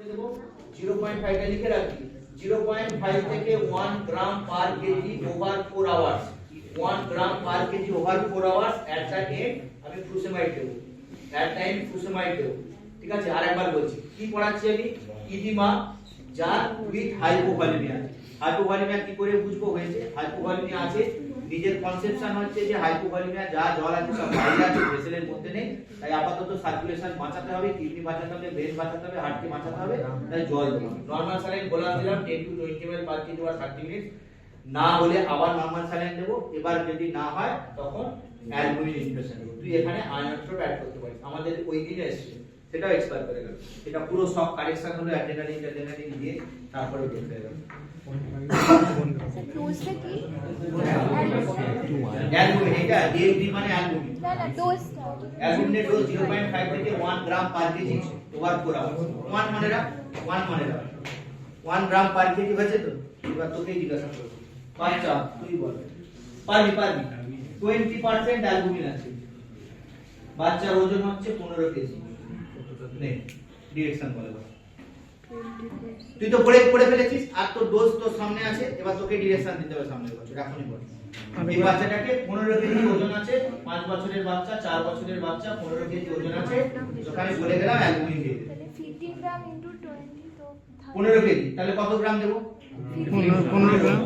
দেব 0.5 টা লিখে রাখি 0.5 থেকে 1 gram per kg over 4 hours 1 gram per kg over 4 hours at the end আমি furosemide Dev at the and ফ্লুসেমাইড দেব ঠিক আছে আরেকবার বলছি কি পড়াচ্ছি আমি ইডিমা যার উইথ হাইপোভলিমিয়া হাইপোভলিমিয়া কি করে বুঝবো হয়েছে হাইপোভলিমিয়া আছে নিজের কনসেপশন হচ্ছে যে হাইপোভলিমিয়া যা জল আছে সব বাইরে আছে ভেসেলের মধ্যে নেই তাই আপাতত সার্কুলেশন বাঁচাতে হবে কিডনি বাঁচাতে হবে ব্রেন বাঁচাতে হবে হার্টকে বাঁচাতে হবে তাই জল দেব নরমাল স্যালাইন বলা দিলাম 10 to 20 ml per KG or 30 minute না হলে আবার নরমাল স্যালাইন দেব এবার যদি না হয় তখন অ্যালবুমিন ইনফিউশন দেব তুই এখানে আয়োনোট্রপ অ্যাড করতে পারিস আমাদের ওই দিনে এসেছে সেটাও এক্সপায়ার করে গেল এটা পুরো সব কারেকশন হলো অ্যাড্রেনালিন দিয়ে তারপরে বের হয়ে গেল ডোজটা কি অ্যালবুমিন এটা ডিএপি মানে অ্যালবুমিন না না ডোজটা অ্যালবুমিনের ডোজ 0.5 থেকে 1 gram per kg over 4 hours 1 মানে রাখ 1 মানে রাখ 1 গ্রাম পার কেজি হয়েছে তো এবার তোকে জিজ্ঞাসা করব বাচ্চা তুই বল পারবি 20% অ্যালবুমিন আছে বাচ্চার ওজন হচ্ছে 15 কেজি নে ডিরেকশন বলে দাও তুই তো পড়ে ফেলেছিস আর তোর ডোজ তোর সামনে আছে এবার তোকে ডিরেকশন দিতে হবে সামনের বছর এখনই বল এই বাচ্চাটাকে 15 কেজি ওজন আছে 5 বছরের বাচ্চা 4 বছরের বাচ্চা 15 কেজি ওজন আছে ওখানে বলে গেলাম অ্যালবুমিন দিয়ে দে তাহলে 15 গ্রাম ইনটু 20 তো 15 কেজি তাহলে কত গ্রাম দেব 15 গ্রাম